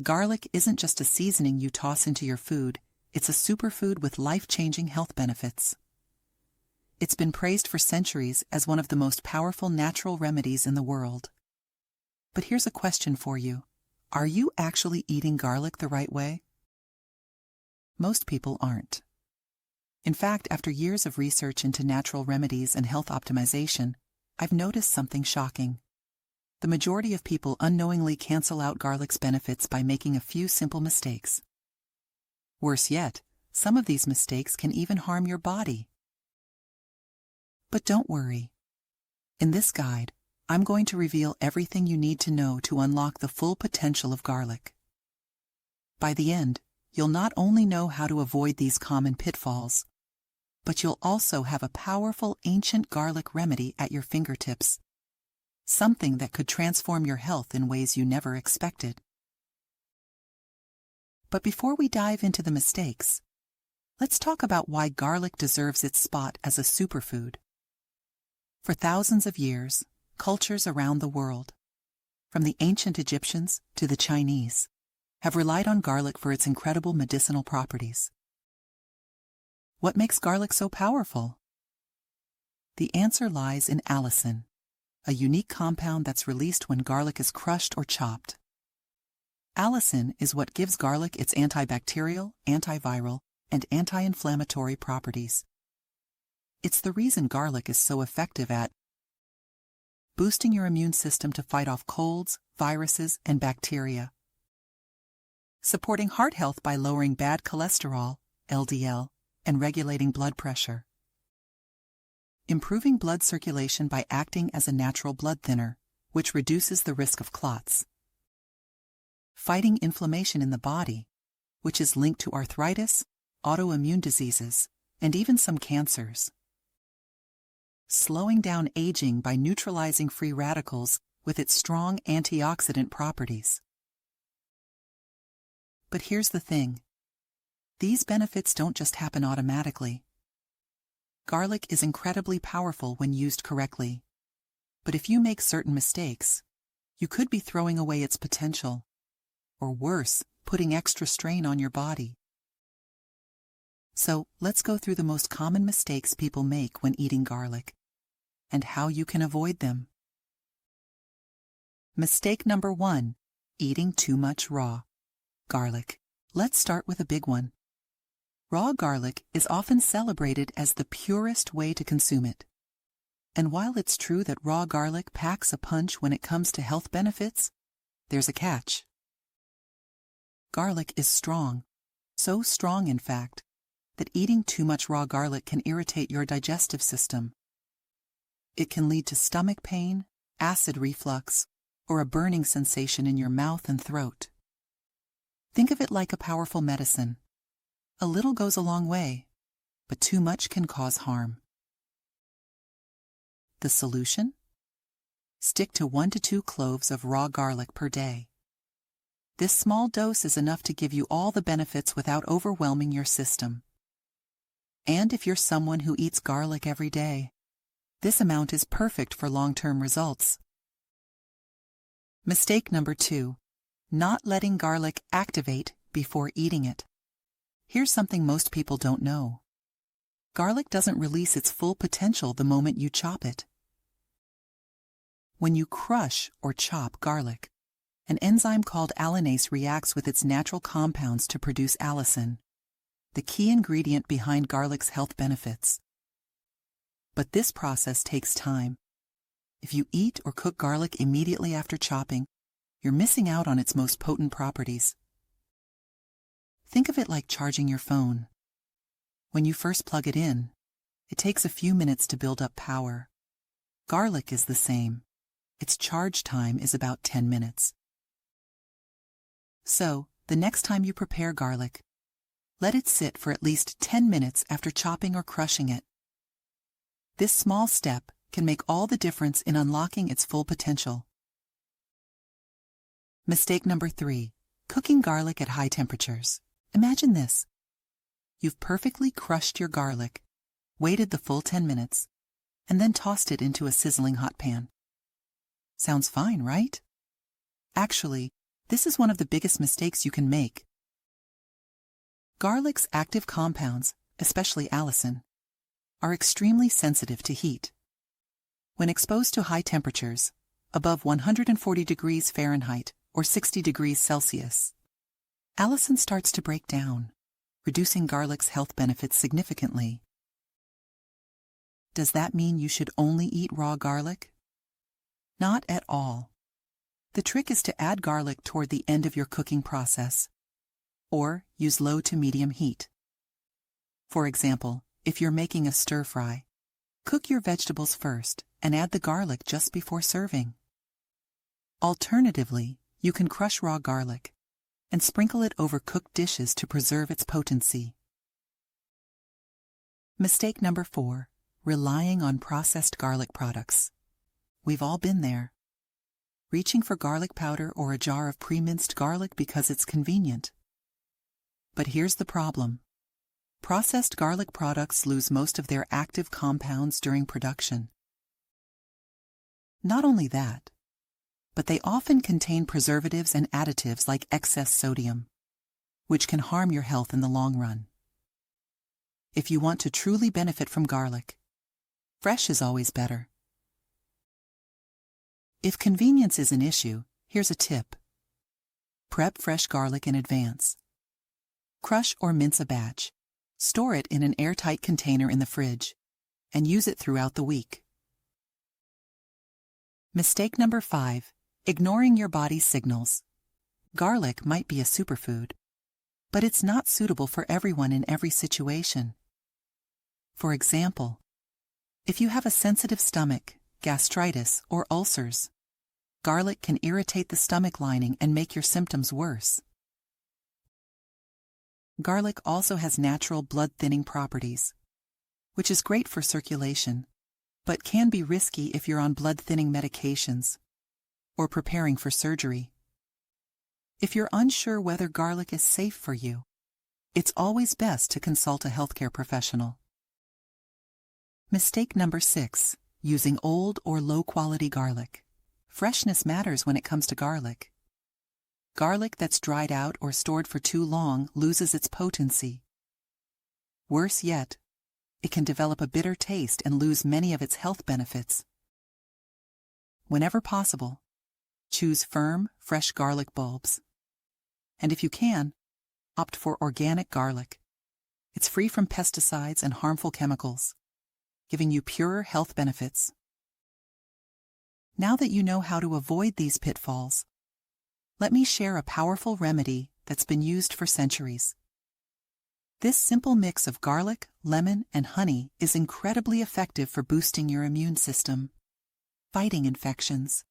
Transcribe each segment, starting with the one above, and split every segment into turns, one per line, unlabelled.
Garlic isn't just a seasoning you toss into your food, it's a superfood with life-changing health benefits. It's been praised for centuries as one of the most powerful natural remedies in the world. But here's a question for you. Are you actually eating garlic the right way? Most people aren't. In fact, after years of research into natural remedies and health optimization, I've noticed something shocking. The majority of people unknowingly cancel out garlic's benefits by making a few simple mistakes. Worse yet, some of these mistakes can even harm your body. But don't worry. In this guide, I'm going to reveal everything you need to know to unlock the full potential of garlic. By the end, you'll not only know how to avoid these common pitfalls, but you'll also have a powerful ancient garlic remedy at your fingertips. Something that could transform your health in ways you never expected. But before we dive into the mistakes, let's talk about why garlic deserves its spot as a superfood. For thousands of years, cultures around the world, from the ancient Egyptians to the Chinese, have relied on garlic for its incredible medicinal properties. What makes garlic so powerful? The answer lies in allicin, a unique compound that's released when garlic is crushed or chopped. Allicin is what gives garlic its antibacterial, antiviral, and anti-inflammatory properties. It's the reason garlic is so effective at boosting your immune system to fight off colds, viruses, and bacteria, supporting heart health by lowering bad cholesterol, LDL, and regulating blood pressure, improving blood circulation by acting as a natural blood thinner, which reduces the risk of clots, fighting inflammation in the body, which is linked to arthritis, autoimmune diseases, and even some cancers, slowing down aging by neutralizing free radicals with its strong antioxidant properties. But here's the thing. These benefits don't just happen automatically. Garlic is incredibly powerful when used correctly. But if you make certain mistakes, you could be throwing away its potential. Or worse, putting extra strain on your body. So, let's go through the most common mistakes people make when eating garlic, and how you can avoid them. Mistake number 1. Eating too much raw garlic. Let's start with a big one. Raw garlic is often celebrated as the purest way to consume it. And while it's true that raw garlic packs a punch when it comes to health benefits, there's a catch. Garlic is strong, so strong in fact, that eating too much raw garlic can irritate your digestive system. It can lead to stomach pain, acid reflux, or a burning sensation in your mouth and throat. Think of it like a powerful medicine. A little goes a long way, but too much can cause harm. The solution? Stick to 1 to 2 cloves of raw garlic per day. This small dose is enough to give you all the benefits without overwhelming your system. And if you're someone who eats garlic every day, this amount is perfect for long-term results. Mistake number 2. Not letting garlic activate before eating it. Here's something most people don't know. Garlic doesn't release its full potential the moment you chop it. When you crush or chop garlic, an enzyme called allinase reacts with its natural compounds to produce allicin, the key ingredient behind garlic's health benefits. But this process takes time. If you eat or cook garlic immediately after chopping, you're missing out on its most potent properties. Think of it like charging your phone. When you first plug it in, it takes a few minutes to build up power. Garlic is the same. Its charge time is about 10 minutes. So, the next time you prepare garlic, let it sit for at least 10 minutes after chopping or crushing it. This small step can make all the difference in unlocking its full potential. Mistake number 3. Cooking garlic at high temperatures. Imagine this. You've perfectly crushed your garlic, waited the full 10 minutes, and then tossed it into a sizzling hot pan. Sounds fine, right? Actually, This is one of the biggest mistakes you can make. Garlic's active compounds, especially allicin, are extremely sensitive to heat. When exposed to high temperatures, above 140 degrees Fahrenheit or 60 degrees Celsius, allicin starts to break down, reducing garlic's health benefits significantly. Does that mean you should only eat raw garlic? Not at all. The trick is to add garlic toward the end of your cooking process, or use low to medium heat. For example, if you're making a stir-fry, cook your vegetables first and add the garlic just before serving. Alternatively, you can crush raw garlic and sprinkle it over cooked dishes to preserve its potency. Mistake number 4, relying on processed garlic products. We've all been there. Reaching for garlic powder or a jar of pre-minced garlic because it's convenient. But here's the problem. Processed garlic products lose most of their active compounds during production. Not only that, but they often contain preservatives and additives like excess sodium, which can harm your health in the long run. If you want to truly benefit from garlic, fresh is always better. If convenience is an issue, here's a tip. Prep fresh garlic in advance. Crush or mince a batch. Store it in an airtight container in the fridge, and use it throughout the week. Mistake number 5, ignoring your body's signals. Garlic might be a superfood, but it's not suitable for everyone in every situation. For example, if you have a sensitive stomach, gastritis, or ulcers, garlic can irritate the stomach lining and make your symptoms worse. Garlic also has natural blood-thinning properties, which is great for circulation, but can be risky if you're on blood-thinning medications or preparing for surgery. If you're unsure whether garlic is safe for you, it's always best to consult a healthcare professional. Mistake number 6, using old or low-quality garlic. Freshness matters when it comes to garlic. Garlic that's dried out or stored for too long loses its potency. Worse yet, it can develop a bitter taste and lose many of its health benefits. Whenever possible, choose firm, fresh garlic bulbs. And if you can, opt for organic garlic. It's free from pesticides and harmful chemicals, giving you purer health benefits. Now that you know how to avoid these pitfalls, let me share a powerful remedy that's been used for centuries. This simple mix of garlic, lemon, and honey is incredibly effective for boosting your immune system, fighting infections,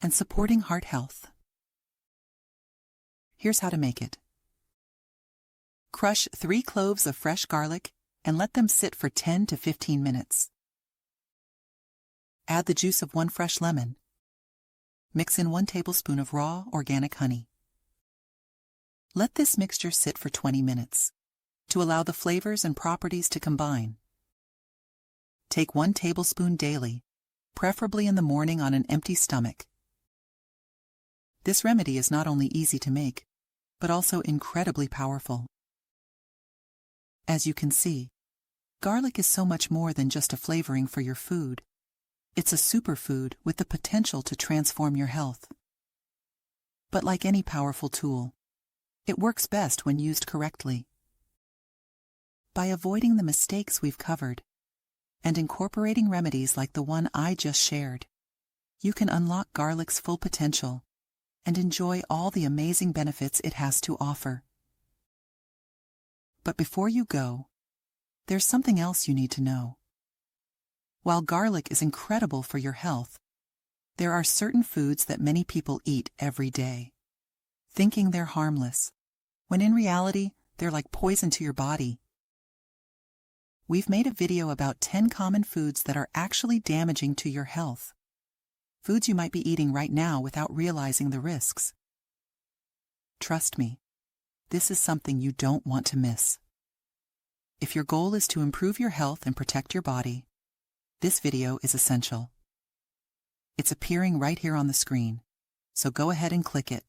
and supporting heart health. Here's how to make it. Crush 3 cloves of fresh garlic and let them sit for 10 to 15 minutes. Add the juice of 1 fresh lemon. Mix in 1 tablespoon of raw, organic honey. Let this mixture sit for 20 minutes to allow the flavors and properties to combine. Take 1 tablespoon daily, preferably in the morning on an empty stomach. This remedy is not only easy to make, but also incredibly powerful. As you can see, garlic is so much more than just a flavoring for your food. It's a superfood with the potential to transform your health. But like any powerful tool, it works best when used correctly. By avoiding the mistakes we've covered and incorporating remedies like the one I just shared, you can unlock garlic's full potential and enjoy all the amazing benefits it has to offer. But before you go, there's something else you need to know. While garlic is incredible for your health, there are certain foods that many people eat every day, thinking they're harmless, when in reality, they're like poison to your body. We've made a video about 10 common foods that are actually damaging to your health. Foods you might be eating right now without realizing the risks. Trust me, this is something you don't want to miss. If your goal is to improve your health and protect your body, this video is essential. It's appearing right here on the screen, so go ahead and click it.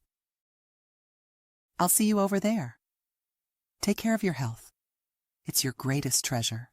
I'll see you over there. Take care of your health. It's your greatest treasure.